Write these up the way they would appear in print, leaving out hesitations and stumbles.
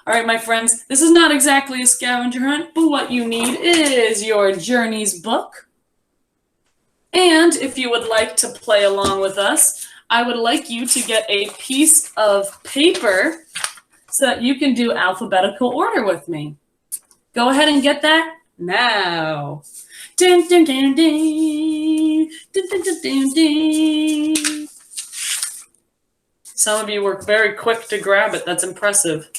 All right, my friends, this is not exactly a scavenger hunt, but what you need is your Journeys book. And if you would like to play along with us, I would like you to get a piece of paper so that you can do alphabetical order with me. Go ahead and get that now. Ding, ding, ding, ding. Ding, ding, ding, ding, ding. Some of you were very quick to grab it. That's impressive.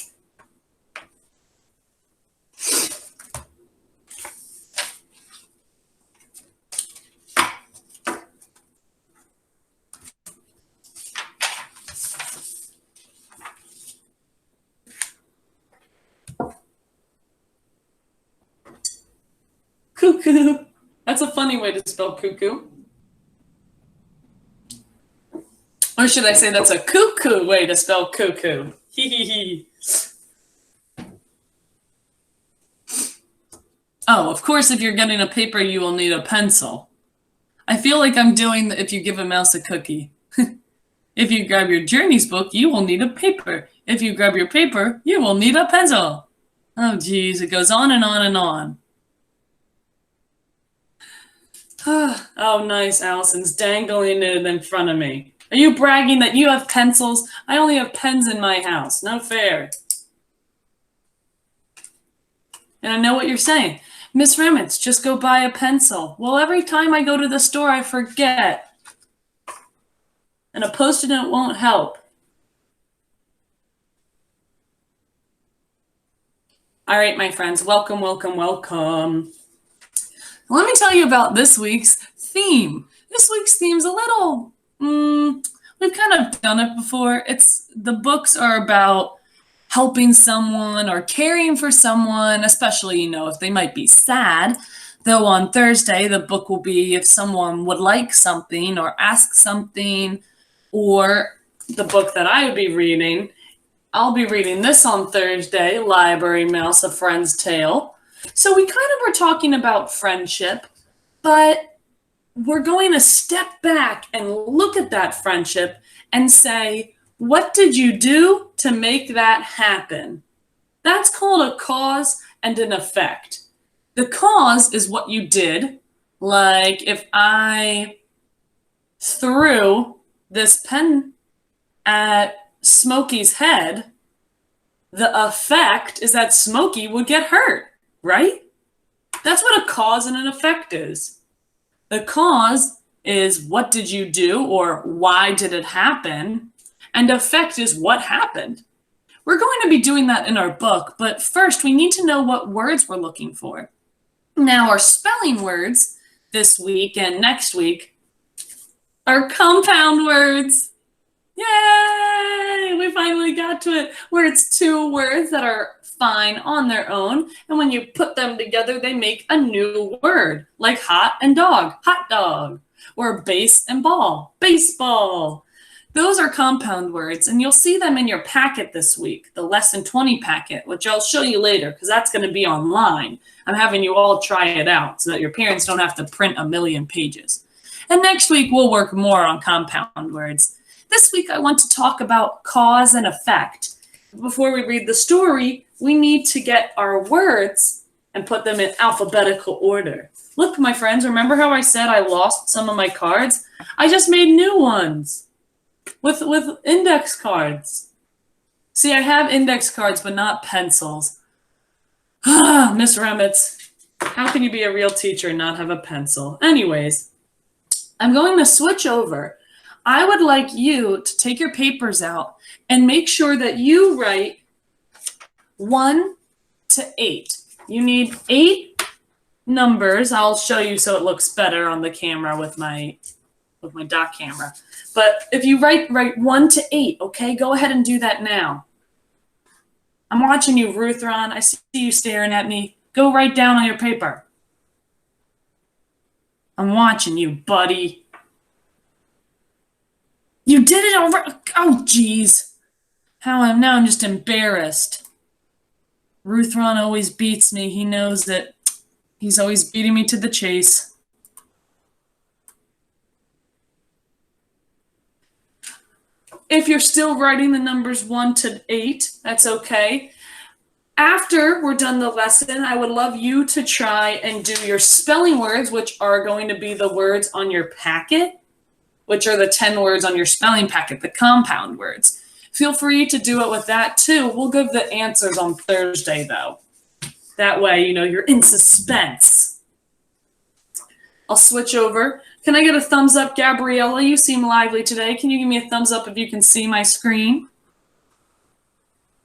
Cuckoo. That's a funny way to spell cuckoo. Or should I say that's a cuckoo way to spell cuckoo? Hee hee hee. Oh, of course, if you're getting a paper, you will need a pencil. I feel like I'm doing the if you give a mouse a cookie. If you grab your Journeys book, you will need a paper. If you grab your paper, you will need a pencil. Oh, geez, it goes on and on and on. Oh, nice, Allison's dangling it in front of me. Are you bragging that you have pencils? I only have pens in my house. No fair. And I know what you're saying. Miss Remitz, just go buy a pencil. Well, every time I go to the store, I forget. And a Post-it note won't help. All right, my friends, welcome, welcome, welcome. Let me tell you about this week's theme. This week's theme's a little, we've kind of done it before. The books are about helping someone or caring for someone, especially, if they might be sad. Though on Thursday, the book will be if someone would like something or ask something, or the book that I would be reading. I'll be reading this on Thursday, Library Mouse, A Friend's Tale. So we kind of were talking about friendship, but we're going to step back and look at that friendship and say, what did you do to make that happen? That's called a cause and an effect. The cause is what you did. Like if I threw this pen at Smokey's head, the effect is that Smokey would get hurt, right? That's what a cause and an effect is. The cause is what did you do or why did it happen? And effect is what happened. We're going to be doing that in our book, but first we need to know what words we're looking for. Now our spelling words this week and next week are compound words. Yay! We finally got to it, where it's two words that are fine on their own, and when you put them together, they make a new word, like hot and dog, hot dog, or base and ball, baseball. Those are compound words, and you'll see them in your packet this week, the Lesson 20 packet, which I'll show you later, because that's going to be online. I'm having you all try it out so that your parents don't have to print a million pages. And next week, we'll work more on compound words. This week, I want to talk about cause and effect. Before we read the story, we need to get our words and put them in alphabetical order. Look, my friends, remember how I said I lost some of my cards? I just made new ones with index cards. See, I have index cards, but not pencils. Miss Remitz, how can you be a real teacher and not have a pencil? Anyways, I'm going to switch over. I would like you to take your papers out and make sure that you write 1 to 8. You need 8 numbers. I'll show you so it looks better on the camera with my dot camera. But if you write 1 to 8, okay, go ahead and do that now. I'm watching you, Ruthron. I see you staring at me. Go write down on your paper. I'm watching you, buddy. You did it already. Oh, geez. Now I'm just embarrassed. Ruthron always beats me. He knows that he's always beating me to the chase. If you're still writing the numbers 1 to 8, that's okay. After we're done the lesson, I would love you to try and do your spelling words, which are going to be the words on your packet, which are the 10 words on your spelling packet, the compound words. Feel free to do it with that too. We'll give the answers on Thursday though. That way, you know, you're in suspense. I'll switch over. Can I get a thumbs up, Gabriella? You seem lively today. Can you give me a thumbs up if you can see my screen?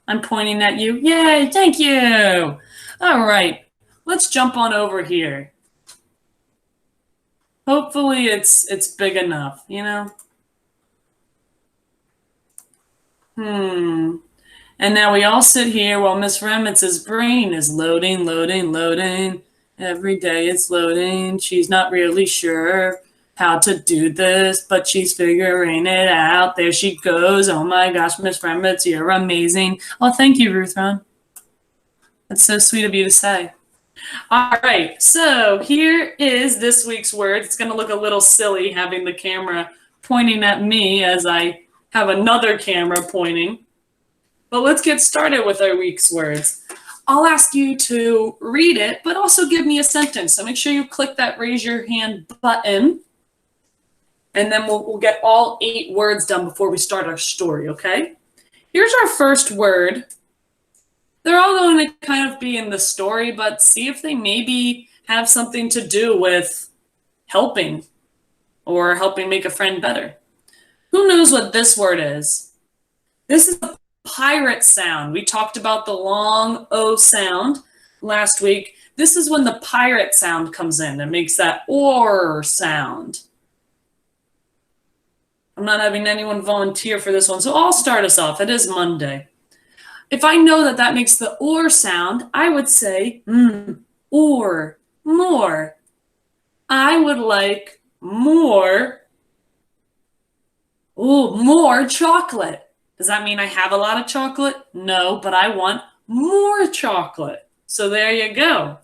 I'm pointing at you. Yay, thank you. All right, let's jump on over here. Hopefully it's big enough, you know? And now we all sit here while Miss Remitz's brain is loading, loading, loading. Every day it's loading. She's not really sure how to do this, but she's figuring it out. There she goes. Oh my gosh, Miss Remitz, you're amazing. Oh, thank you, Ruth Ron. That's so sweet of you to say. All right, so here is this week's word. It's going to look a little silly having the camera pointing at me as I have another camera pointing. But let's get started with our week's words. I'll ask you to read it, but also give me a sentence. So make sure you click that raise your hand button. And then we'll get all 8 words done before we start our story, okay? Here's our first word. They're all going to kind of be in the story, but see if they maybe have something to do with helping or helping make a friend better. Who knows what this word is? This is the pirate sound. We talked about the long O sound last week. This is when the pirate sound comes in and makes that or sound. I'm not having anyone volunteer for this one, so I'll start us off. It is Monday. If I know that that makes the or sound, I would say or, more. I would like more chocolate. Does that mean I have a lot of chocolate? No, but I want more chocolate. So there you go.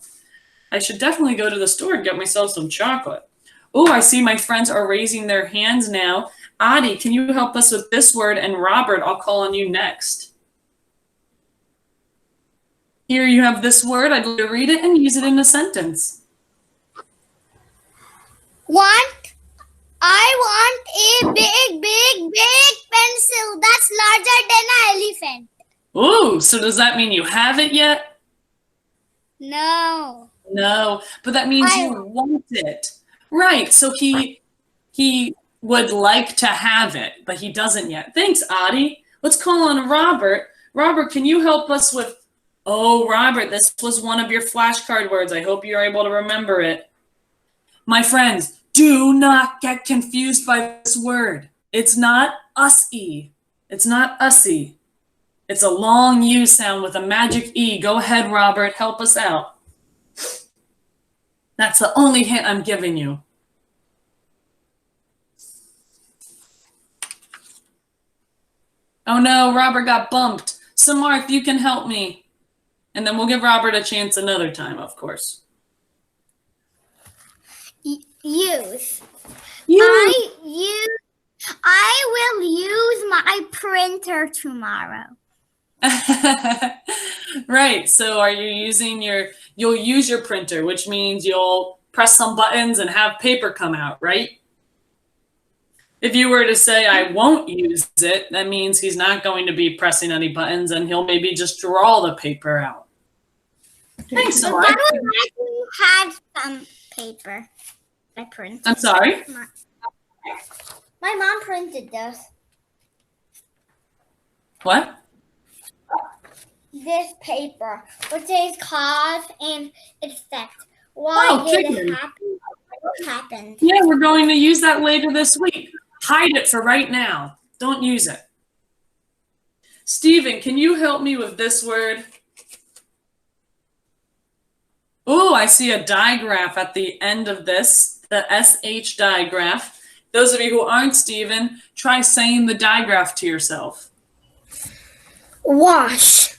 I should definitely go to the store and get myself some chocolate. Oh, I see my friends are raising their hands now. Adi, can you help us with this word? And Robert, I'll call on you next. Here you have this word. I'd like to read it and use it in a sentence. I want a big pencil that's larger than an elephant. Ooh, so does that mean you have it yet? No. No, but that means you want it. Right, so he would like to have it, but he doesn't yet. Thanks, Adi. Let's call on Robert. Robert, can you help us with, oh, Robert, this was one of your flashcard words. I hope you're able to remember it. My friends, do not get confused by this word. It's not us-y. It's not us-y. It's a long U sound with a magic E. Go ahead, Robert, help us out. That's the only hint I'm giving you. Oh no, Robert got bumped. So Mark, you can help me. And then we'll give Robert a chance another time, of course. Use. Use. I will use my printer tomorrow. Right, so are you using you'll use your printer, which means you'll press some buttons and have paper come out, right? If you were to say, I won't use it, that means he's not going to be pressing any buttons and he'll maybe just draw the paper out. Thanks so much. That was nice when you had some paper. I printed. I'm sorry? My mom printed this. What? This paper, which says cause and effect. Why did it happen? What happened? Yeah, we're going to use that later this week. Hide it for right now. Don't use it. Stephen, can you help me with this word? Oh, I see a digraph at the end of this, the SH digraph. Those of you who aren't Stephen, try saying the digraph to yourself. Wash.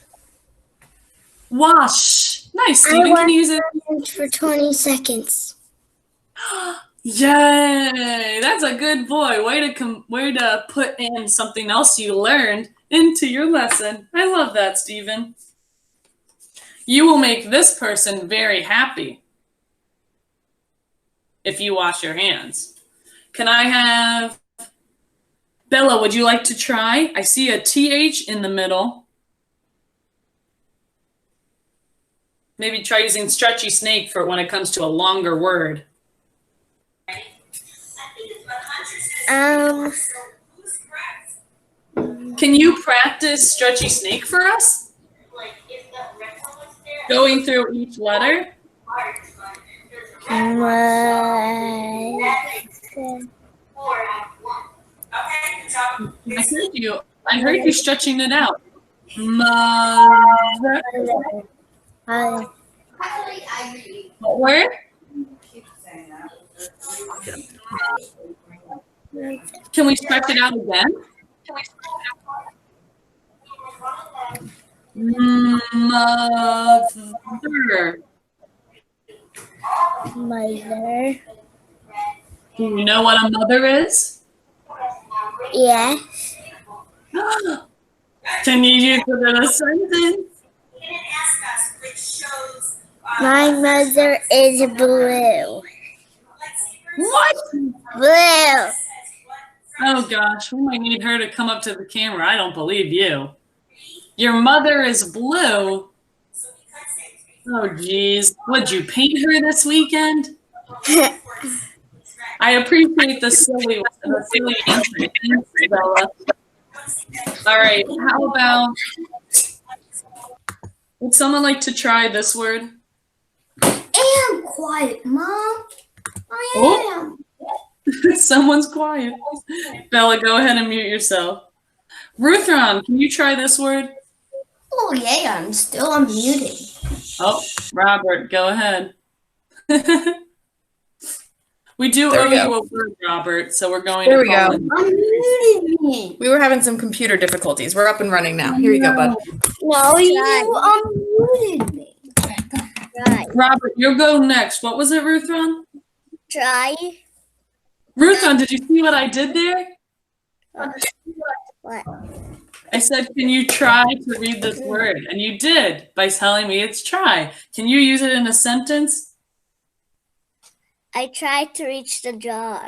Wash. Nice, Stephen. Can you use it? For 20 seconds. Yay! That's a good boy. Way to put in something else you learned into your lesson. I love that, Stephen. You will make this person very happy if you wash your hands. Can I have Bella, would you like to try? I see a TH in the middle. Maybe try using stretchy snake for when it comes to a longer word. Can you practice stretchy snake for us? Going through each letter? I heard you stretching it out. Mother. What word? Can we stretch it out again? Mother. Mother. Do you know what a mother is? Yes. Can you use it in a sentence? My mother is blue. What? Blue. Oh gosh, we might need her to come up to the camera. I don't believe you. Your mother is blue. Oh geez, would you paint her this weekend? I appreciate the silly answer. Thanks, Bella. All right, how about, would someone like to try this word? I am quiet, Mom. I am. Someone's quiet. Bella, go ahead and mute yourself. Ruthron, can you try this word? Oh yeah, I'm still unmuted. Oh, Robert, go ahead. We do owe you a word, Robert, so we're going There to we go. Unmuted me. We were having some computer difficulties. We're up and running now. Here you go, bud. No, you unmuted me. Try. Robert, you'll go next. What was it, Ruthron? Try. Ruthron, did you see what I did there? What? I said, can you try to read this word? And you did by telling me it's try. Can you use it in a sentence? I tried to reach the jar.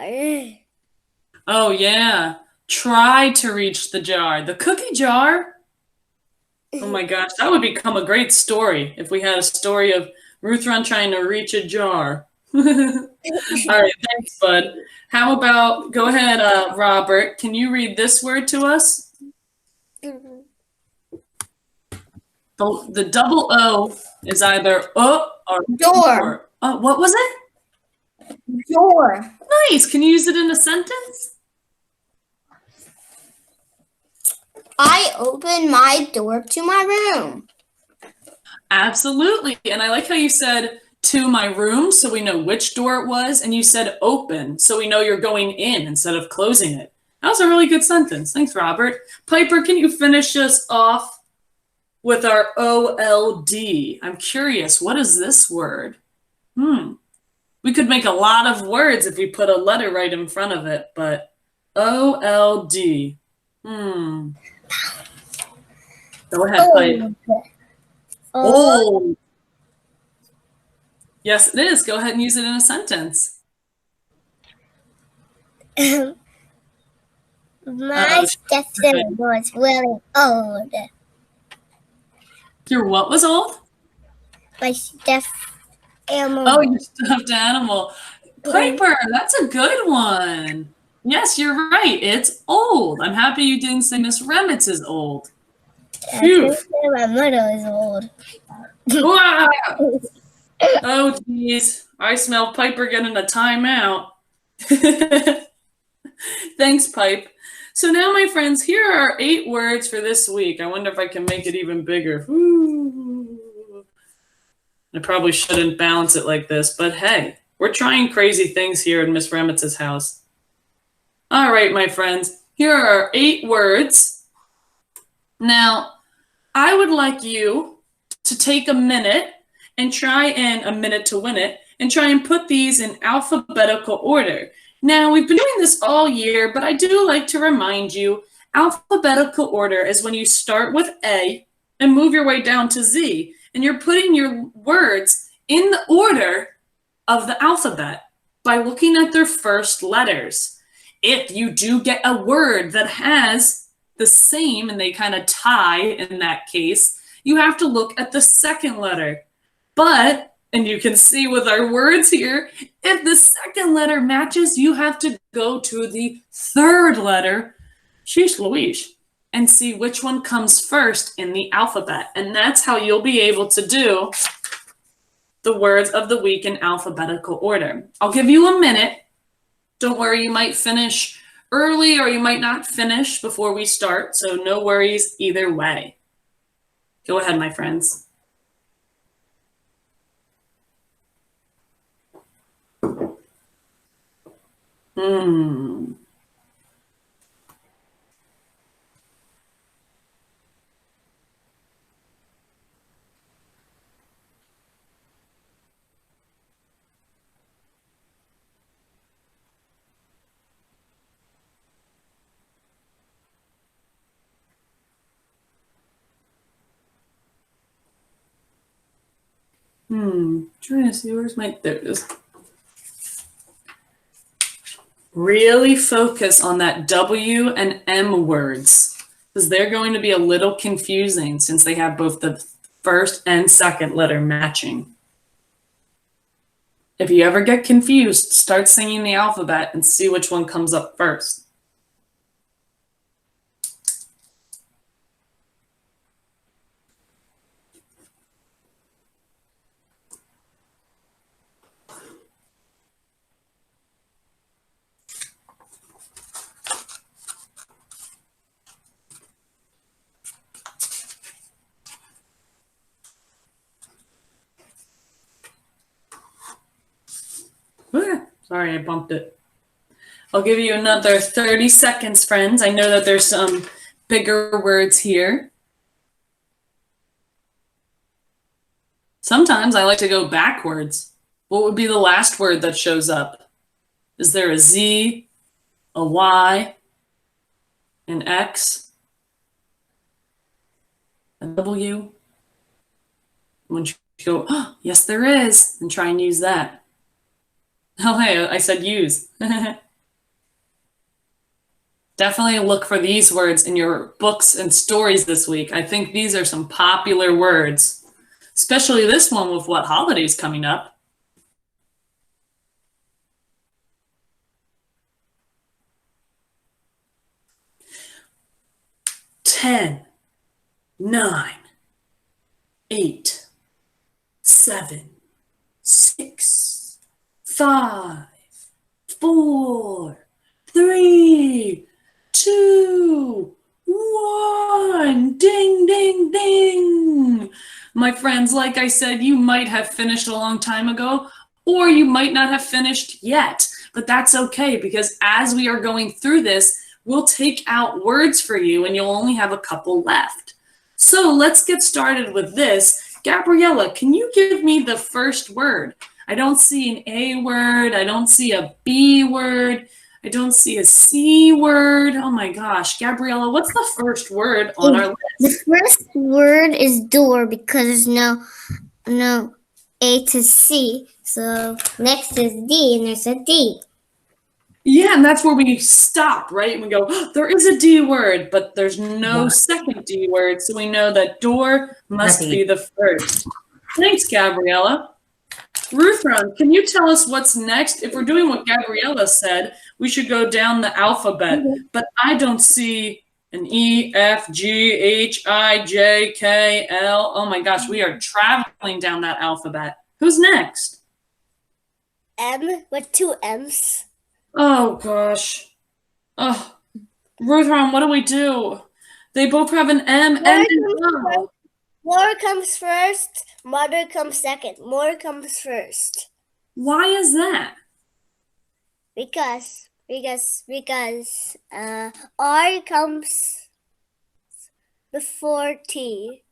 Oh, yeah. Try to reach the jar. The cookie jar? Oh my gosh, that would become a great story if we had a story of Ruthron trying to reach a jar. All right, thanks, bud. How about, go ahead, Robert. Can you read this word to us? The double O is either or Door. what was it? Door. Nice. Can you use it in a sentence? I opened my door to my room. Absolutely. And I like how you said to my room so we know which door it was, and you said open so we know you're going in instead of closing it. That was a really good sentence. Thanks, Robert. Piper, can you finish us off with our OLD? I'm curious, what is this word? We could make a lot of words if we put a letter right in front of it, but OLD. Go ahead, Pipe. Old. Yes, it is. Go ahead and use it in a sentence. My stepdad was really old. Your what was old? My stuffed animal. Oh, your stuffed animal. Piper, that's a good one. Yes, you're right. It's old. I'm happy you didn't say Miss Remitz is old. Phew. My mother is old. Wow. Oh, geez. I smell Piper getting a timeout. Thanks, Pipe. So now, my friends, here are 8 words for this week. I wonder if I can make it even bigger. Ooh. I probably shouldn't balance it like this, but hey, we're trying crazy things here in Miss Remitz's house. All right, my friends, here are 8 words. Now, I would like you to take a minute and try and a minute to win it and try and put these in alphabetical order. Now, we've been doing this all year, but I do like to remind you, alphabetical order is when you start with A and move your way down to Z. and you're putting your words in the order of the alphabet by looking at their first letters. If you do get a word that has the same and they kind of tie in that case, you have to look at the second letter. But, and you can see with our words here, if the second letter matches, you have to go to the third letter, sheesh Louise, and see which one comes first in the alphabet. And that's how you'll be able to do the words of the week in alphabetical order. I'll give you a minute. Don't worry, you might finish early or you might not finish before we start, so no worries either way. Go ahead, my friends. Trying to see where's my, there it is. Really focus on that W and M words because they're going to be a little confusing since they have both the first and second letter matching. If you ever get confused, start singing the alphabet and see which one comes up first. Sorry, I bumped it. I'll give you another 30 seconds, friends. I know that there's some bigger words here. Sometimes I like to go backwards. What would be the last word that shows up? Is there a Z, a Y, an X, a W? Once you go, oh, yes, there is, and try and use that. Oh, hey, I said use. Definitely look for these words in your books and stories this week. I think these are some popular words, especially this one with what holidays coming up. 10, 9, 8, 7, 6, 5, 4, 3, 2, 1. Ding, ding, ding. My friends, like I said, you might have finished a long time ago, or you might not have finished yet, but that's okay because as we are going through this, we'll take out words for you and you'll only have a couple left. So let's get started with this. Gabriella, can you give me the first word? I don't see an A word. I don't see a B word. I don't see a C word. Oh my gosh. Gabriella, what's the first word on our list? The first word is door because there's no A to C. So next is D and there's a D. Yeah, and that's where we stop, right? And we go, oh, there is a D word, but there's no second D word. So we know that door must be the first. Thanks, Gabriella. Ruthron, can you tell us what's next? If we're doing what Gabriella said, we should go down the alphabet, but I don't see an E, F, G, H, I, J, K, L. Oh my gosh, we are traveling down that alphabet. Who's next? M with 2 M's. Oh gosh. Oh, Ruthron, what do we do? They both have an M and an L. More comes first, mother comes second. More comes first. Why is that? Because R comes before T.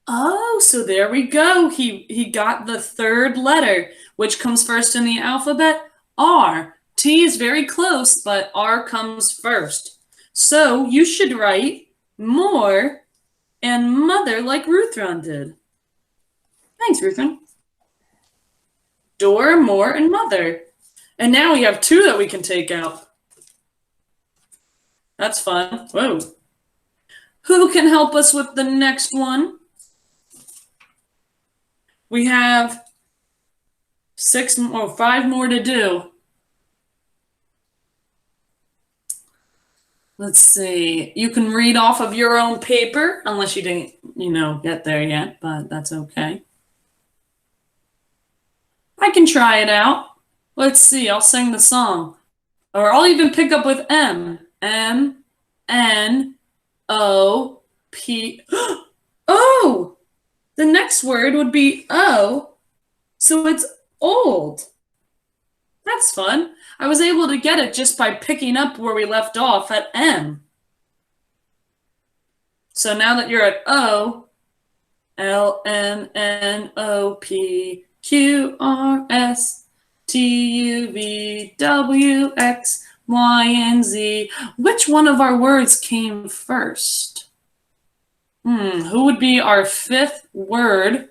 Oh, so there we go. He got the third letter, which comes first in the alphabet. R. T is very close, but R comes first. So you should write more and mother like Ruthron did. Thanks, Ruthron. Door, more, and mother. And now we have 2 that we can take out. That's fun. Whoa. Who can help us with the next one? We have 5 more to do. Let's see. You can read off of your own paper, unless you didn't, get there yet, but that's okay. I can try it out. Let's see. I'll sing the song. Or I'll even pick up with M. M, N, O, P. Oh! The next word would be O, so it's old. That's fun. I was able to get it just by picking up where we left off at M. So now that you're at O, L, M, N, O, P, Q, R, S, T, U, V, W, X, Y, and Z. Which one of our words came first? Who would be our 5th word?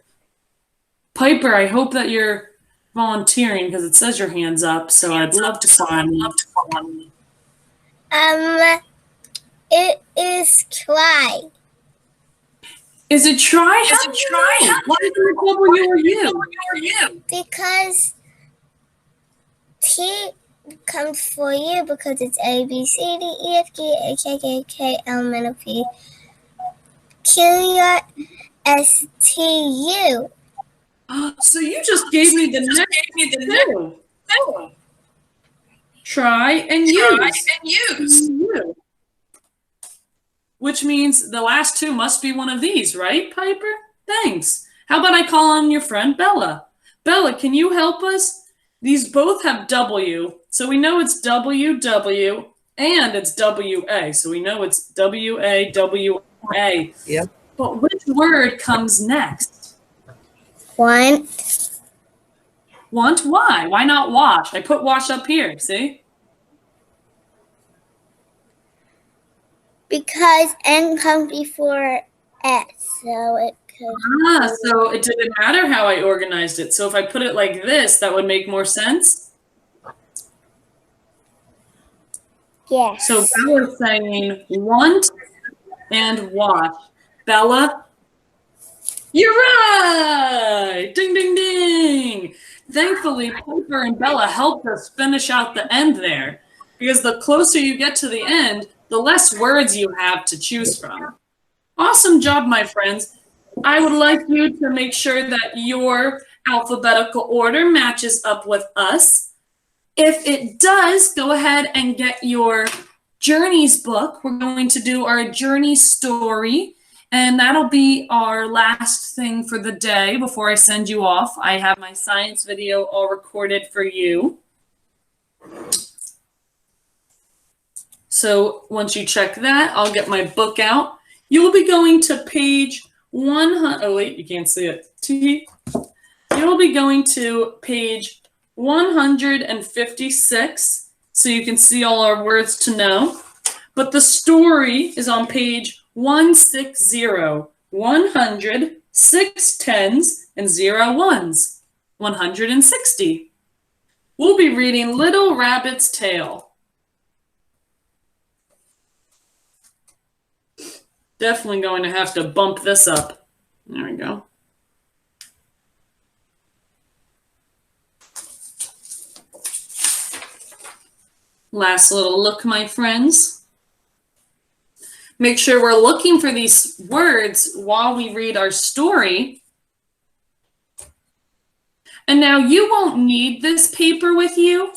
Piper, I hope that you're volunteering because it says your hand's up, so I'd love to call on. It is try. Is it try? How did you know? Why did you call you? Because T comes for you because it's A, B, C, D, E, F, G, H, I, K, K, L, M, N, O, P, Q, R, S, T, U. So you just gave me the next 2. Try and use. Which means the last 2 must be one of these, right, Piper? Thanks. How about I call on your friend Bella? Bella, can you help us? These both have W, so we know it's W, W, and it's W-A, so we know it's W-A, W-A. Yep. But which word comes next? Want. Want? Why? Why not wash? I put wash up here, see? Because N comes before S, so it could. So it didn't matter how I organized it. So if I put it like this, that would make more sense? Yes. So Bella's saying want and wash. Bella, you're right! Ding, ding, ding! Thankfully, Piper and Bella helped us finish out the end there. Because the closer you get to the end, the less words you have to choose from. Awesome job, my friends. I would like you to make sure that your alphabetical order matches up with us. If it does, go ahead and get your Journeys book. We're going to do our journey story, and that'll be our last thing for the day before I send you off. I have my science video all recorded for you. So once you check that, I'll get my book out. You will be going to page 100. Oh, wait, you can't see it. You will be going to page 156, so you can see all our words to know. But the story is on page 160, 100, 6 tens, and 0 ones, 160. We'll be reading Little Rabbit's Tale. Definitely going to have to bump this up. There we go. Last little look, my friends. Make sure we're looking for these words while we read our story. And now you won't need this paper with you,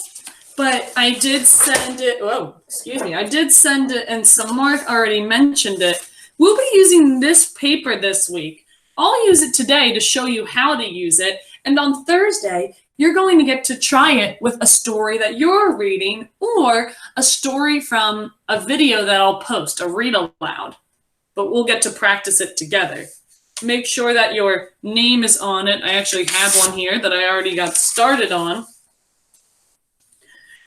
but I did send it. Oh, excuse me. I did send it, and Samarth already mentioned it. We'll be using this paper this week. I'll use it today to show you how to use it. And on Thursday, you're going to get to try it with a story that you're reading or a story from a video that I'll post, a read aloud. But we'll get to practice it together. Make sure that your name is on it. I actually have one here that I already got started on.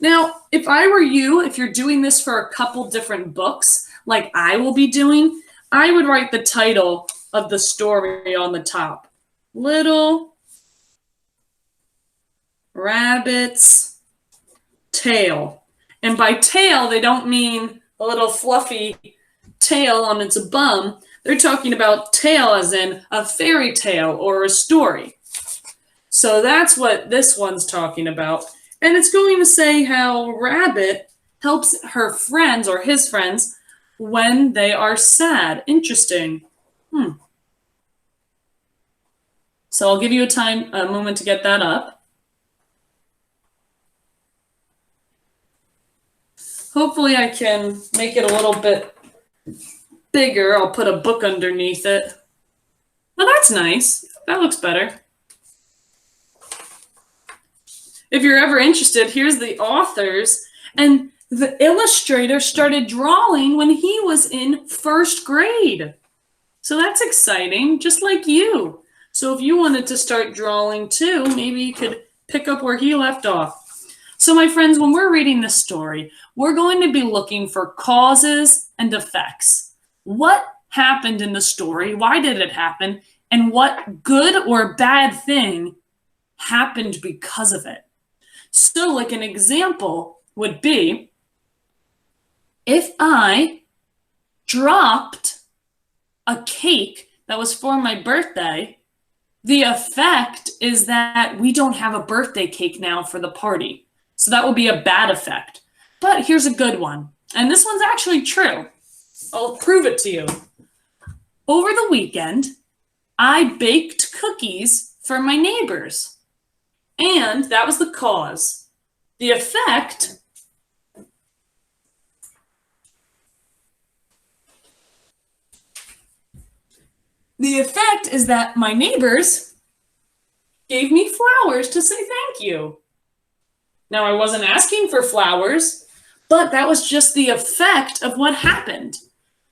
Now, if I were you, if you're doing this for a couple different books, like I will be doing, I would write the title of the story on the top. Little Rabbit's Tail. And by tail, they don't mean a little fluffy tail on its bum. They're talking about tale as in a fairy tale or a story. So that's what this one's talking about. And it's going to say how Rabbit helps her friends or his friends when they are sad. Interesting. So I'll give you a moment to get that up. Hopefully I can make it a little bit bigger. I'll put a book underneath it. Well, that's nice. That looks better. If you're ever interested, here's the authors. And the illustrator started drawing when he was in first grade. So that's exciting, just like you. So if you wanted to start drawing too, maybe you could pick up where he left off. So my friends, when we're reading this story, we're going to be looking for causes and effects. What happened in the story? Why did it happen? And what good or bad thing happened because of it? So like an example would be, if I dropped a cake that was for my birthday, the effect is that we don't have a birthday cake now for the party. So that would be a bad effect. But here's a good one. And this one's actually true. I'll prove it to you. Over the weekend, I baked cookies for my neighbors. And that was the cause. The effect is that my neighbors gave me flowers to say thank you. Now, I wasn't asking for flowers, but that was just the effect of what happened.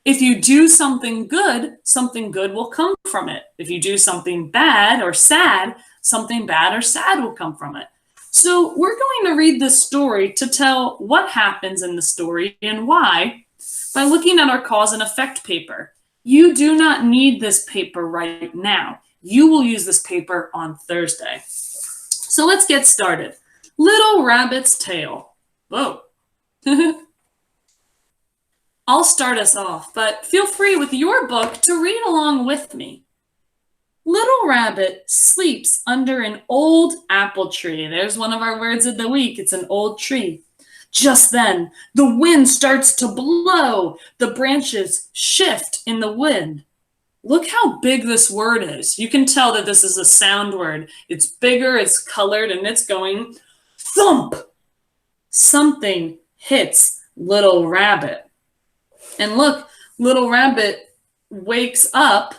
If you do something good will come from it. If you do something bad or sad, something bad or sad will come from it. So we're going to read this story to tell what happens in the story and why by looking at our cause and effect paper. You do not need this paper right now. You will use this paper on Thursday. So let's get started. Little Rabbit's Tale. Whoa. I'll start us off, but feel free with your book to read along with me. Little Rabbit sleeps under an old apple tree. There's one of our words of the week. It's an old tree. Just then, the wind starts to blow. The branches shift in the wind. Look how big this word is. You can tell that this is a sound word. It's bigger, it's colored, and it's going thump. Something hits Little Rabbit. And look, Little Rabbit wakes up,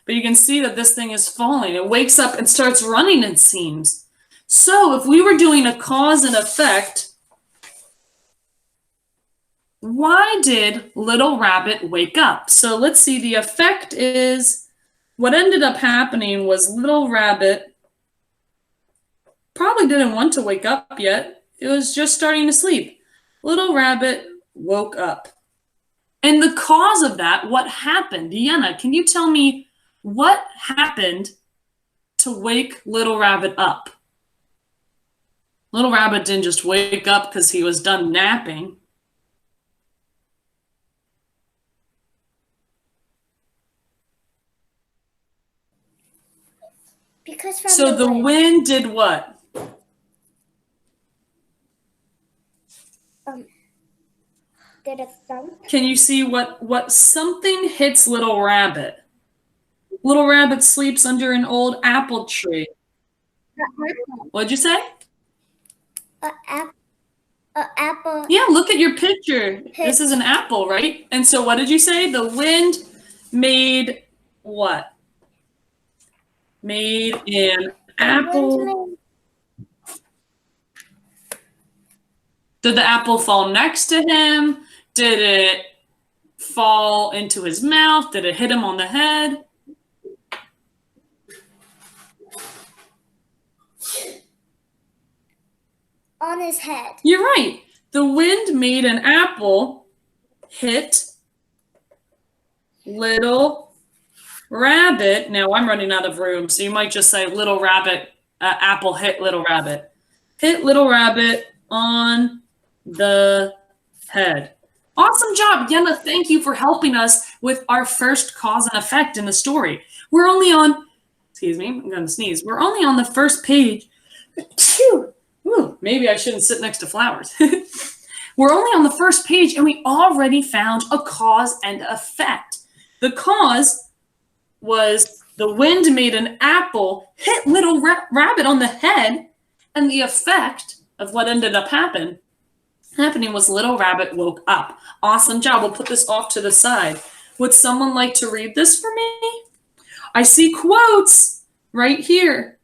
but you can see that this thing is falling. It wakes up and starts running, it seems. So if we were doing a cause and effect, why did Little Rabbit wake up? So let's see, the effect is, what ended up happening was Little Rabbit probably didn't want to wake up yet. It was just starting to sleep. Little Rabbit woke up. And the cause of that, what happened? Deanna, can you tell me what happened to wake Little Rabbit up? Little Rabbit didn't just wake up because he was done napping. Because from So the wind did what? Did a thump? Can you see what something hits Little Rabbit? Little Rabbit sleeps under an old apple tree. What'd you say? A apple. Yeah, look at your picture. This is an apple, right? And so what did you say? The wind made what? Made an apple. Did the apple fall next to him? Did it fall into his mouth? Did it hit him on the head? On his head. You're right. The wind made an apple hit little rabbit. Now I'm running out of room, so you might just say little rabbit, apple hit little rabbit. Hit little rabbit on the head. Awesome job, Yenna. Thank you for helping us with our first cause and effect in the story. We're only on, excuse me, I'm going to sneeze. We're only on the first page. Ooh, maybe I shouldn't sit next to flowers. We're only on the first page, and we already found a cause and effect. The cause was the wind made an apple hit little rabbit on the head, and the effect of what ended up happening was little rabbit woke up. Awesome job. We'll put this off to the side. Would someone like to read this for me? I see quotes right here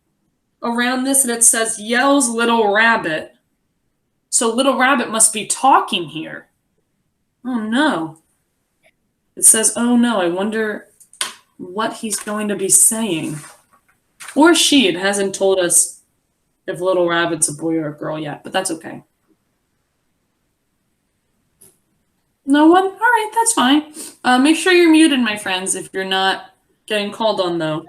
around this, and it says, yells little rabbit. So little rabbit must be talking here. Oh no. It says, oh no, I wonder what he's going to be saying. Or she. It hasn't told us if little rabbit's a boy or a girl yet, but that's okay. No one? All right, that's fine. Make sure you're muted, my friends, if you're not getting called on, though.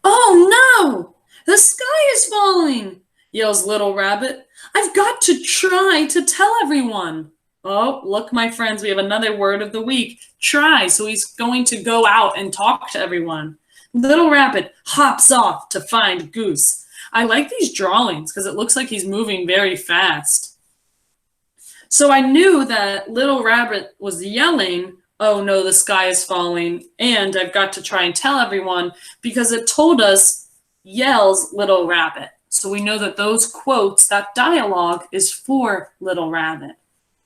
Oh, no! The sky is falling, yells little rabbit. I've got to try to tell everyone. Oh, look, my friends, we have another word of the week, try. So he's going to go out and talk to everyone. Little rabbit hops off to find Goose. I like these drawings because it looks like he's moving very fast. So I knew that little rabbit was yelling, oh no, the sky is falling, and I've got to try and tell everyone because it told us yells little rabbit. So we know that those quotes, that dialogue is for little rabbit.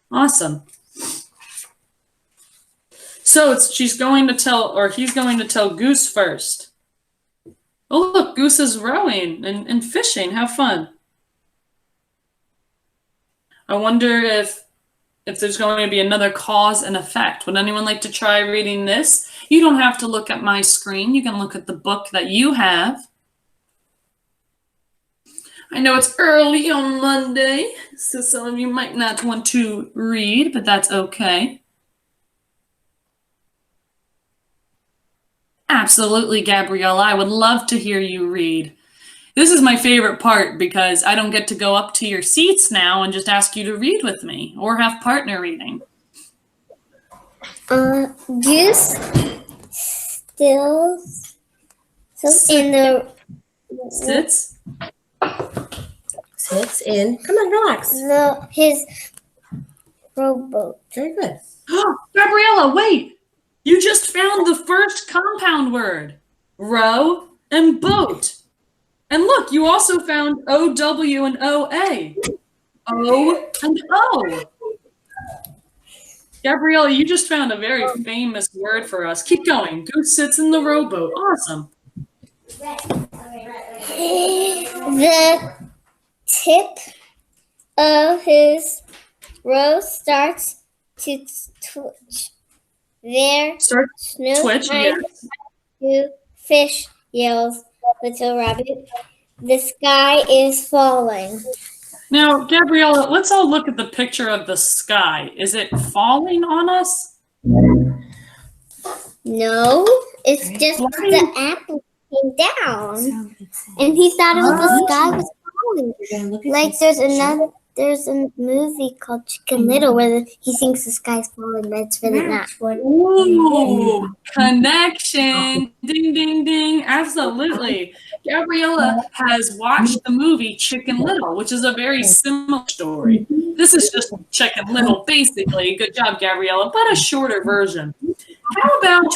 Awesome. So she's going to tell, or he's going to tell Goose first. Oh look, Goose is rowing and fishing. How fun. I wonder if there's going to be another cause and effect. Would anyone like to try reading this? You don't have to look at my screen. You can look at the book that you have. I know it's early on Monday, so some of you might not want to read, but that's okay. Absolutely, Gabriella. I would love to hear you read. This is my favorite part because I don't get to go up to your seats now and just ask you to read with me or have partner reading. Goose still in the Sits in. Come on, relax. his rowboat. Very good. Gabriella, wait! You just found the first compound word. Row and boat. And look, you also found O-W and O-A. O and O. Gabriella, you just found a very famous word for us. Keep going. Goose sits in the rowboat. Awesome. The tip of his row starts to twitch. There, Start no twitch, time yes. to fish, yells little rabbit. The sky is falling. Now, Gabriella, let's all look at the picture of the sky. Is it falling on us? No, it's just the apple came down. And he thought it was the sky was falling. Like there's a movie called Chicken Little where he thinks the sky's falling, but it's really not. Ooh, connection. Ding, ding, ding. Absolutely. Gabriella has watched the movie Chicken Little, which is a very similar story. This is just Chicken Little, basically. Good job, Gabriella, but a shorter version. How about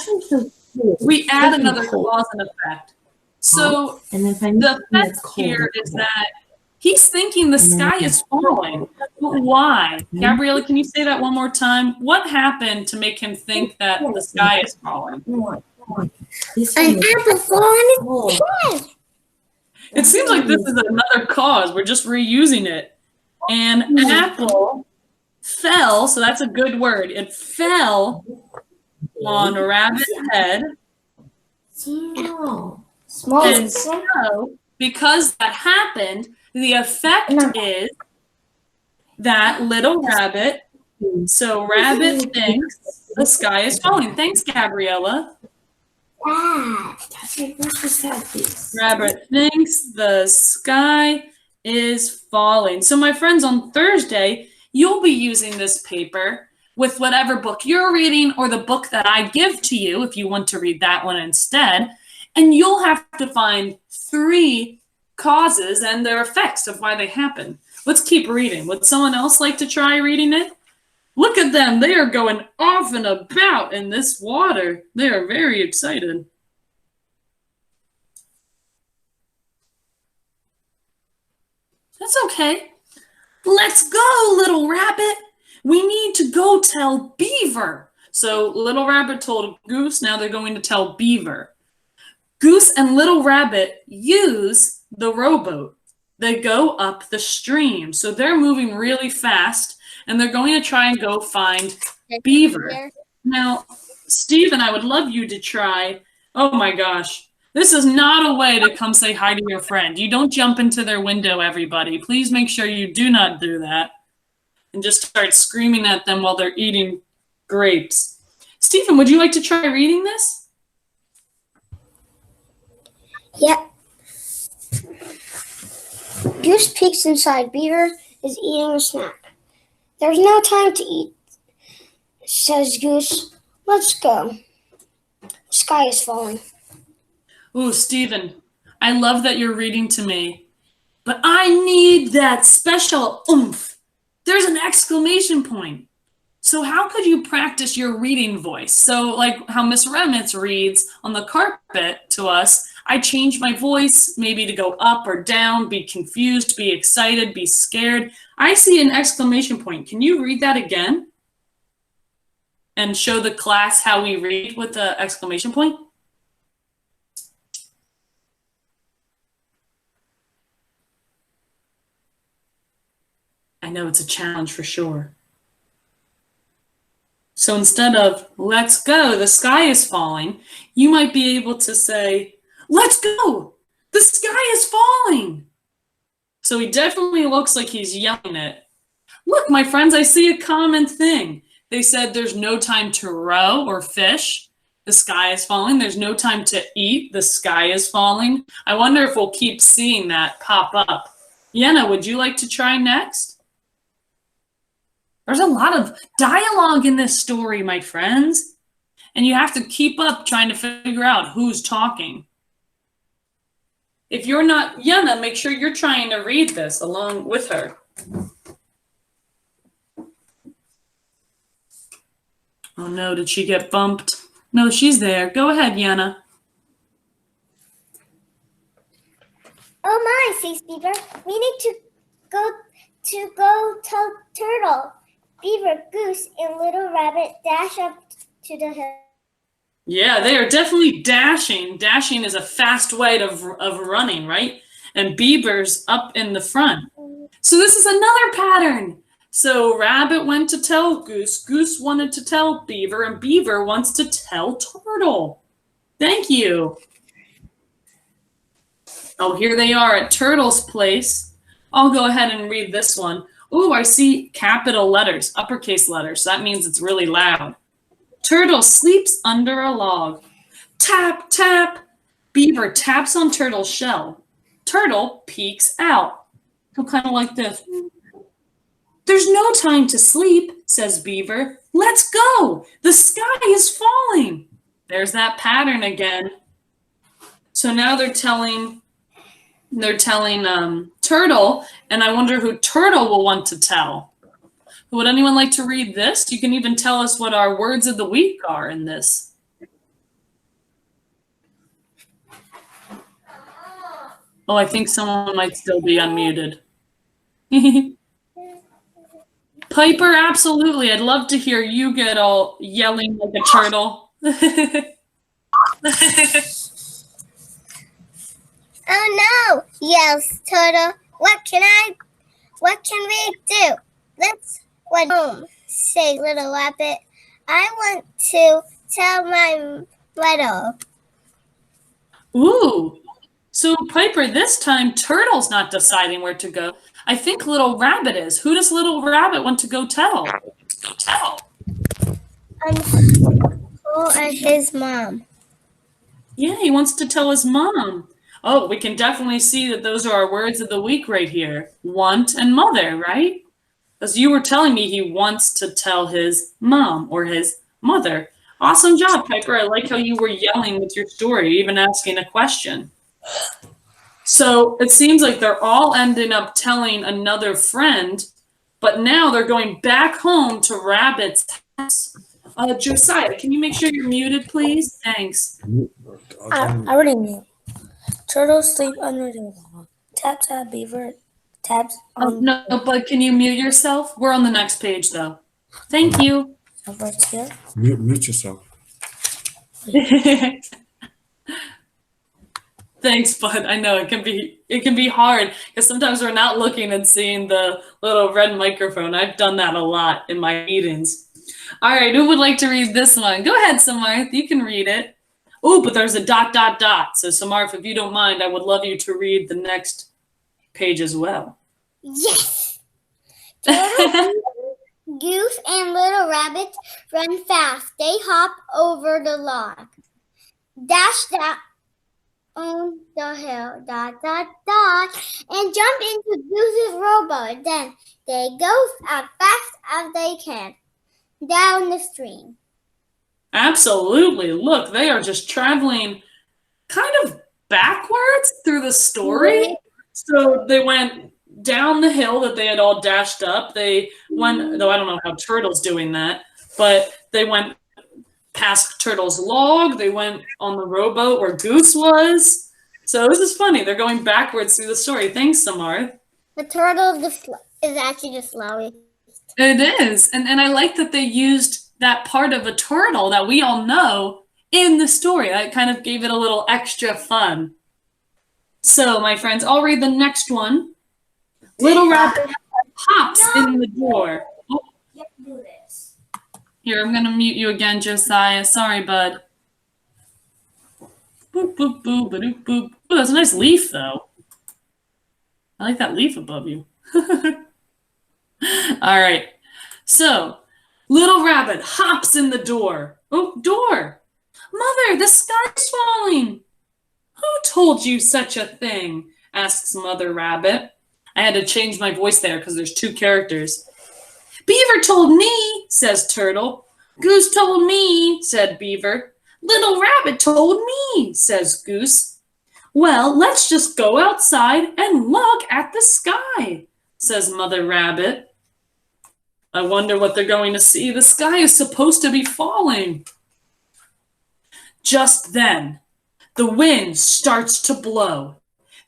we add another cause and effect? So the effect here is that he's thinking the sky is falling. But why? Gabriella, can you say that one more time? What happened to make him think that the sky is falling? An apple falling on his head. It seems like this is another cause. We're just reusing it. An apple fell, so that's a good word. It fell on a rabbit's head. Small. And so, because that happened, the effect is that little rabbit So Rabbit thinks the sky is falling. Thanks, Gabriella. Rabbit thinks the sky is falling. So my friends, on Thursday, you'll be using this paper with whatever book you're reading or the book that I give to you if you want to read that one instead. And you'll have to find 3 causes and their effects of why they happen. Let's keep reading. Would someone else like to try reading it? Look at them. They are going off and about in this water. They are very excited. That's okay. Let's go, little rabbit. We need to go tell Beaver. So little rabbit told Goose, now they're going to tell Beaver. Goose and little rabbit use the rowboat. They go up the stream. So they're moving really fast and they're going to try and go find Beaver. Now, Stephen, I would love you to try. Oh my gosh. This is not a way to come say hi to your friend. You don't jump into their window, everybody. Please make sure you do not do that. And just start screaming at them while they're eating grapes. Stephen, would you like to try reading this? Yep. Goose peeks inside. Beaver is eating a snack. There's no time to eat, says Goose. Let's go. The sky is falling. Ooh, Stephen, I love that you're reading to me, but I need that special oomph. There's an exclamation point. So how could you practice your reading voice? So like how Miss Remitz reads on the carpet to us, I change my voice maybe to go up or down, be confused, be excited, be scared. I see an exclamation point. Can you read that again? And show the class how we read with the exclamation point? I know it's a challenge for sure. So instead of, let's go, the sky is falling, you might be able to say, let's go, the sky is falling. So he definitely looks like he's yelling it. Look, my friends, I see a common thing. They said there's no time to row or fish. The sky is falling. There's no time to eat. The sky is falling. I wonder if we'll keep seeing that pop up. Yenna, would you like to try next? There's a lot of dialogue in this story, my friends. And you have to keep up trying to figure out who's talking. If you're not Yenna, make sure you're trying to read this along with her. Oh no, did she get bumped? No, she's there. Go ahead, Yenna. Oh my, says Beaver. We need to go tell Turtle. Beaver, Goose, and Little Rabbit dash up to the hill. Yeah, they are definitely dashing. Dashing is a fast way of running, right? And Beaver's up in the front. So this is another pattern. So Rabbit went to tell Goose. Goose wanted to tell Beaver, and Beaver wants to tell Turtle. Thank you. Oh, here they are at Turtle's place. I'll go ahead and read this one. Ooh, I see capital letters, uppercase letters. That means it's really loud. Turtle sleeps under a log. Tap, tap. Beaver taps on Turtle's shell. Turtle peeks out. So kind of like this. There's no time to sleep, says Beaver. Let's go. The sky is falling. There's that pattern again. So now they're telling Turtle, and I wonder who Turtle will want to tell. Would anyone like to read this? You can even tell us what our words of the week are in this. Oh, I think someone might still be unmuted. Piper, absolutely. I'd love to hear you get all yelling like a turtle. Oh no, yells Turtle. What can we do? Let's go home, say Little Rabbit. I want to tell my mother. Ooh. So Piper, this time Turtle's not deciding where to go. I think Little Rabbit is. Who does Little Rabbit want to go tell? Tell. His mom. Yeah, he wants to tell his mom. Oh, we can definitely see that those are our words of the week right here. Want and mother, right? Because you were telling me he wants to tell his mom or his mother. Awesome job, Piper. I like how you were yelling with your story, even asking a question. So it seems like they're all ending up telling another friend, but now they're going back home to Rabbit's house. Josiah, can you make sure you're muted, please? Thanks. I already knew. Turtles sleep under the log. Tap, tap, beaver. Taps on No, but can you mute yourself? We're on the next page, though. Thank you. over here. Mute yourself. Thanks, bud. I know it can be hard because sometimes we're not looking and seeing the little red microphone. I've done that a lot in my meetings. All right, who would like to read this one? Go ahead, Samarth. You can read it. Oh, but there's a ... So, Samarth, if you don't mind, I would love you to read the next page as well. Yes. Turtle, Goose, and Little Rabbit run fast. They hop over the log. Dash down the hill, and jump into Goose's rowboat. Then they go as fast as they can down the stream. Absolutely. Look, they are just traveling kind of backwards through the story. So they went down the hill that they had all dashed up. They went, though I don't know how Turtle's doing that, but they went past Turtle's log. They went on the rowboat where Goose was. So this is funny. They're going backwards through the story. Thanks, Samarth. The turtle is actually the slowest. It is. And I like that they used that part of a turtle that we all know in the story. That kind of gave it a little extra fun. So, my friends, I'll read the next one. Little Rabbit hops in the door. Oh. Here, I'm going to mute you again, Josiah. Sorry, bud. Boop, boop, boop, ba-doop, boop. Oh, that's a nice leaf, though. I like that leaf above you. All right. So, Little Rabbit hops in the door. Oh, door. Mother, the sky's falling. Who told you such a thing? Asks Mother Rabbit. I had to change my voice there because there's two characters. Beaver told me, says Turtle. Goose told me, said Beaver. Little Rabbit told me, says Goose. Well, let's just go outside and look at the sky, says Mother Rabbit. I wonder what they're going to see. The sky is supposed to be falling. Just then, the wind starts to blow.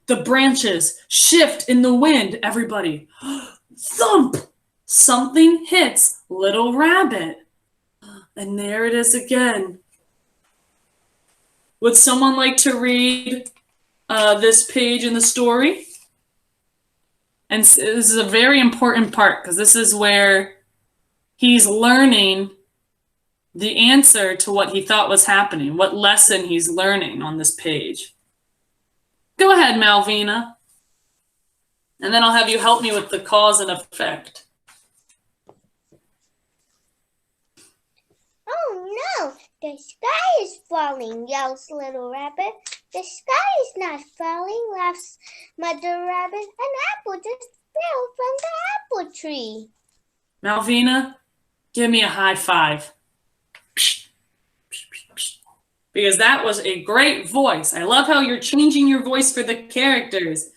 The branches shift in the wind. Everybody, thump! Something hits Little Rabbit. And there it is again. Would someone like to read this page in the story? And this is a very important part because this is where he's learning the answer to what he thought was happening, what lesson he's learning on this page. Go ahead, Malvina. And then I'll have you help me with the cause and effect. Oh no, the sky is falling, yells Little Rabbit. The sky is not falling, laughs Mother Rabbit. An apple just fell from the apple tree. Malvina, give me a high five. Because that was a great voice. I love how you're changing your voice for the characters.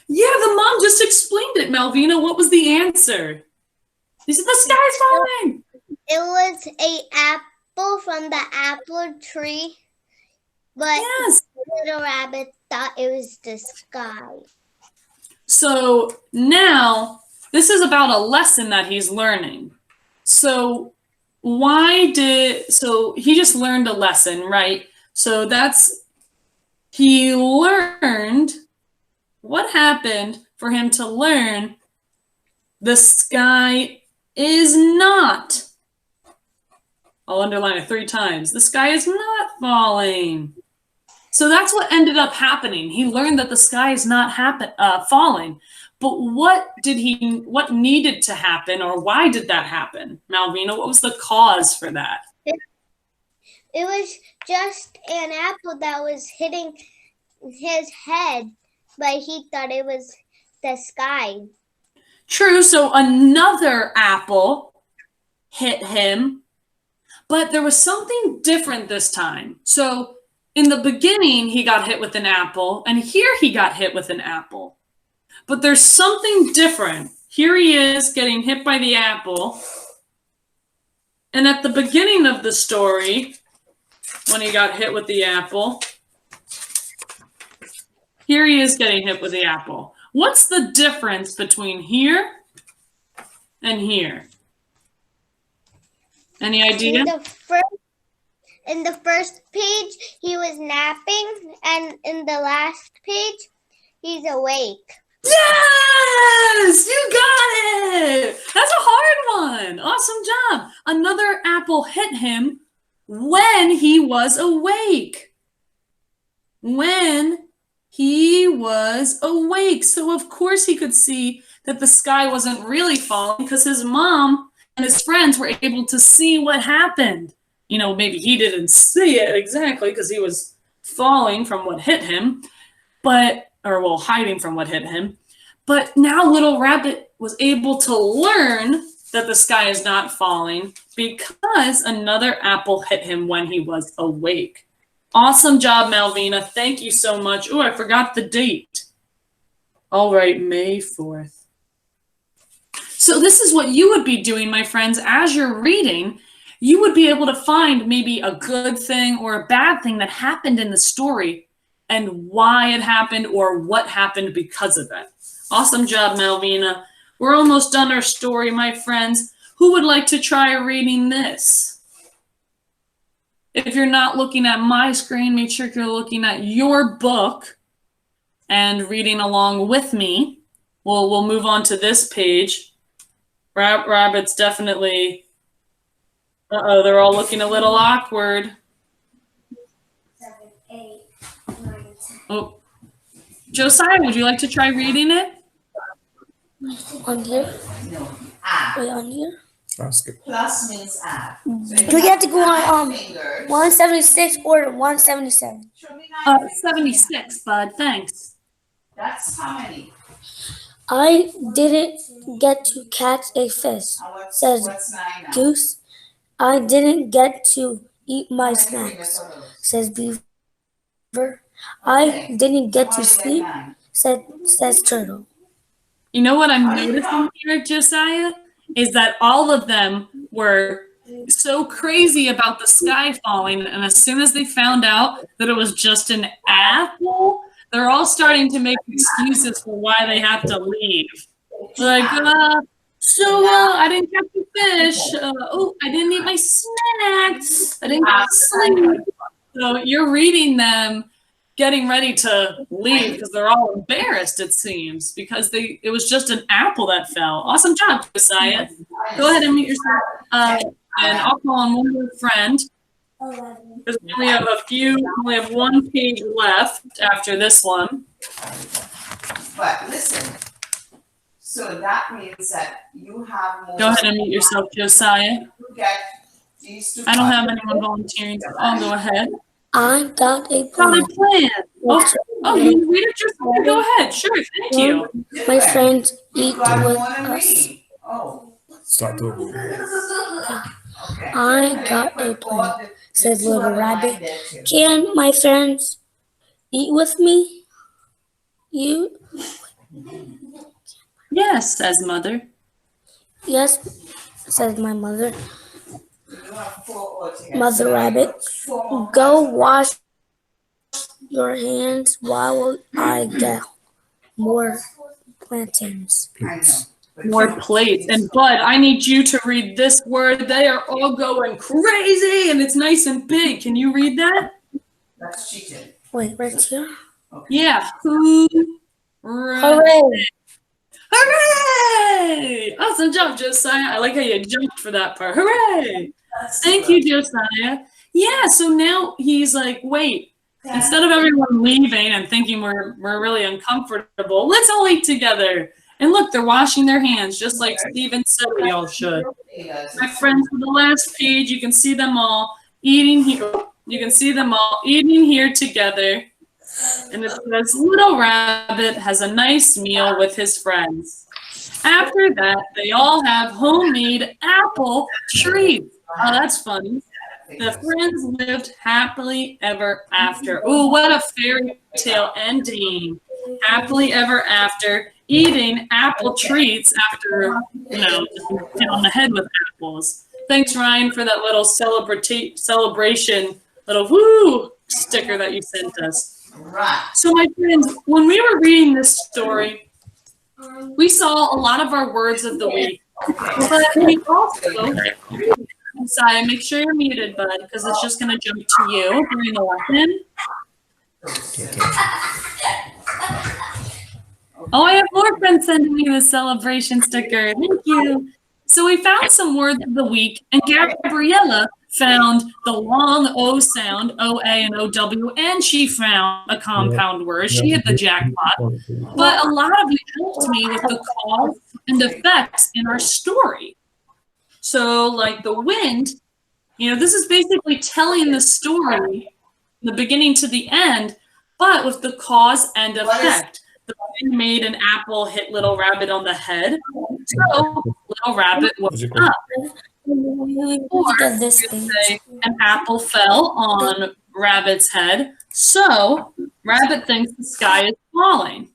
Yeah, the mom just explained it, Malvina. What was the answer? She said the sky's falling. It was an apple from the apple tree, but Yes. Little Rabbit thought it was the sky. So now this is about a lesson that he's learning. So he just learned a lesson, right? So he learned what happened for him to learn the sky is not, I'll underline it 3 times, the sky is not falling. So that's what ended up happening. He learned that the sky is not falling. But what needed to happen, or why did that happen? Malvina, what was the cause for that? It was just an apple that was hitting his head, but he thought it was the sky. True, so another apple hit him, but there was something different this time. So in the beginning, he got hit with an apple, and here he got hit with an apple. But there's something different. Here he is getting hit by the apple. And at the beginning of the story, when he got hit with the apple, here he is getting hit with the apple. What's the difference between here and here? Any idea? In the first page, he was napping, and in the last page, he's awake. Yes! You got it! That's a hard one. Awesome job. Another apple hit him when he was awake. When he was awake. So of course he could see that the sky wasn't really falling because his mom and his friends were able to see what happened. You know, maybe he didn't see it exactly because he was falling from what hit him, hiding from what hit him. But now Little Rabbit was able to learn that the sky is not falling because another apple hit him when he was awake. Awesome job, Malvina. Thank you so much. Oh, I forgot the date. All right, May 4th. So this is what you would be doing, my friends, as you're reading. You would be able to find maybe a good thing or a bad thing that happened in the story and why it happened or what happened because of it. Awesome job, Malvina. We're almost done our story, my friends. Who would like to try reading this? If you're not looking at my screen, make sure you're looking at your book and reading along with me. We'll move on to this page. Rabbit's definitely... Uh-oh, they're all looking a little awkward. 7, 8, 9, 10. Oh. Josiah, would you like to try reading it? On here? No, add. Wait, on here? Ask it. Plus means add. Do we have to go on Fingers. 176 or 177? Show me nine 76, bud, thanks. That's how many? I didn't get to catch a fish, And says what's 9 now? Goose. I didn't get to eat my How many snacks, fingers are those? says Beaver. I didn't get How to do you get sleep, 9? says Turtle. You know what I'm noticing here, Josiah, is that all of them were so crazy about the sky falling, and as soon as they found out that it was just an apple, they're all starting to make excuses for why they have to leave. Like, I didn't catch the fish. I didn't eat my snacks. I didn't get to sleep. So you're reading them getting ready to leave because they're all embarrassed, it seems, because it was just an apple that fell. Awesome job, Josiah. Go ahead and mute yourself. And I'll call on one more friend. Because we only have one page left after this one. But listen, so that means that you have more. Go ahead and mute yourself, Josiah. You get these two. I don't have anyone volunteering, so I'll go ahead. I got a Got a plan. plan. Oh, you read it, Josiah? Go ahead. Sure, thank you. My friends eat You got with more than us. me. Oh, Start over. okay. I got a plan, says Little Rabbit. Can my friends eat with me? You? Yes, says Mother. Yes, says my mother. You have 4 altogether. Mother Rabbit. 4 more. Go wash your hands while I get more plantains. I know. But More you- plates. And Bud, I need you to read this word. They are all going crazy, and it's nice and big. Can you read that? That's cheating. Wait, right here? Yeah. Hooray. Hooray! Hooray! Awesome job, Josiah. I like how you jumped for that part. Hooray! Thank you, Josiah. Yeah, so now he's like, wait, instead of everyone leaving and thinking we're really uncomfortable, let's all eat together. And look, they're washing their hands, just like Steven said we all should. My friends, for the last page, you can see them all eating here. You can see them all eating here together. And it says, Little Rabbit has a nice meal with his friends. After that, they all have homemade apple treats. Oh, that's funny. The friends lived happily ever after. Oh, what a fairy tale ending. Happily ever after, eating apple treats after, hit on the head with apples. Thanks, Ryan, for that little celebration, little woo sticker that you sent us. Right. So, my friends, when we were reading this story, we saw a lot of our words of the week. But we also, Messiah, make sure you're muted, bud, because it's just going to jump to you during the lesson. Oh, I have more friends sending me the celebration sticker. Thank you. So we found some words of the week, and Gabriella found the long O sound, O-A and O-W, and she found a compound word. She hit the jackpot. But a lot of you helped me with the cause and effects in our story. So like the wind, this is basically telling the story from the beginning to the end, but with the cause and effect. The wind made an apple hit Little Rabbit on the head, so Little Rabbit woke up. Or you could say an apple fell on Rabbit's head, so Rabbit thinks the sky is falling.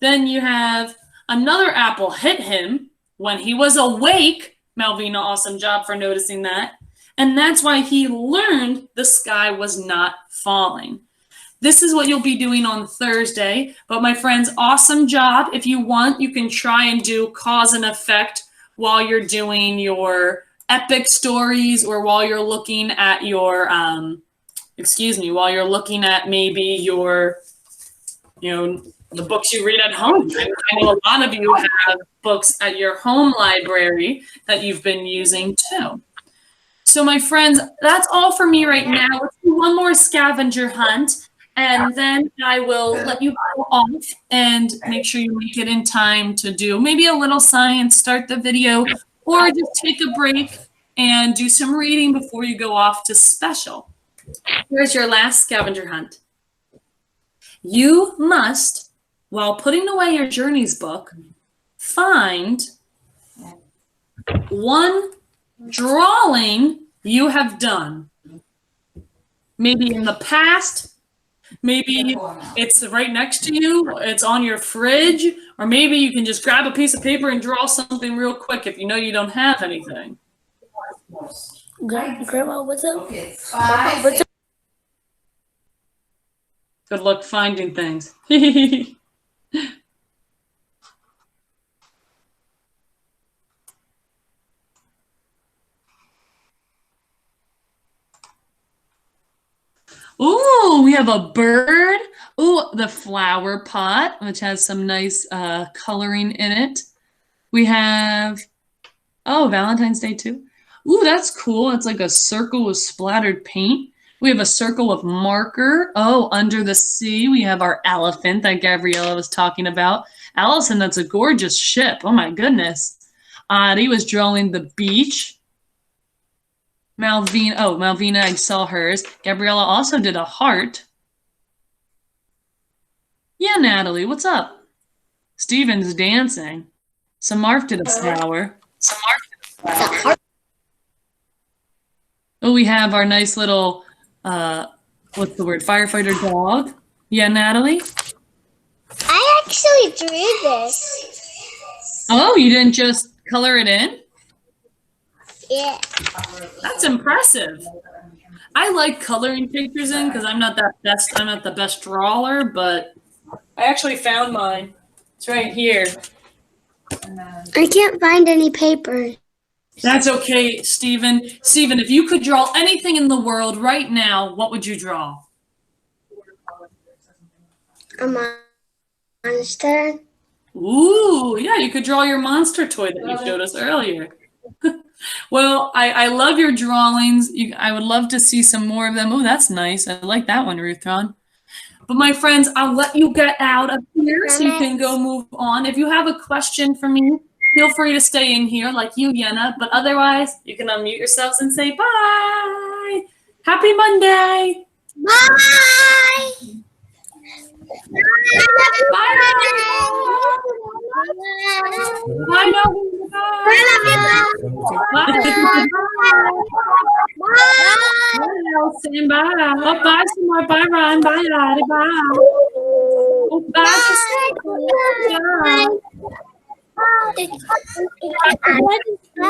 Then you have another apple hit him when he was awake. Malvina, awesome job for noticing that. And that's why he learned the sky was not falling. This is what you'll be doing on Thursday. But my friends, awesome job. If you want, you can try and do cause and effect while you're doing your epic stories or while you're looking at your, while you're looking at maybe your, the books you read at home. I know a lot of you have books at your home library that you've been using too. So my friends, that's all for me right now. Let's do one more scavenger hunt. And then I will let you go off and make sure you make it in time to do maybe a little science, start the video, or just take a break and do some reading before you go off to special. Here's your last scavenger hunt. You must, while putting away your journeys book, find one drawing you have done. Maybe in the past, maybe it's right next to you, it's on your fridge, or maybe you can just grab a piece of paper and draw something real quick if you know you don't have anything. Grandma, what's up? Okay, Good luck finding things. Ooh, we have a bird. Ooh, the flower pot, which has some nice coloring in it. We have, Valentine's Day too. Ooh, that's cool. It's like a circle with splattered paint. We have a circle with marker. Oh, under the sea, we have our elephant that Gabriella was talking about. Allison, that's a gorgeous ship. Oh my goodness. Adi was drawing the beach. Malvina, I saw hers. Gabriella also did a heart. Yeah, Natalie, what's up? Steven's dancing. Samarth did a flower. Oh, we have our nice little, what's the word, firefighter dog. Yeah, Natalie? I actually drew this. Oh, you didn't just color it in? Yeah. That's impressive. I like coloring pictures in because I'm not the best drawer, but I actually found mine. It's right here. I can't find any paper. That's okay, Steven. Steven, if you could draw anything in the world right now, what would you draw? A monster. Ooh, yeah, you could draw your monster toy that you showed us earlier. Well, I love your drawings. I would love to see some more of them. Oh, that's nice. I like that one, Ruthron. But my friends, I'll let you get out of here so you can go move on. If you have a question for me, feel free to stay in here like you, Yenna. But otherwise, you can unmute yourselves and say bye. Happy Monday. Bye. Bye. Bye. Bye. Saying bye. Oh, bye, some more. Bye, Ron. Bye, Lottie. Bye. Oh, bye. Bye. Bye.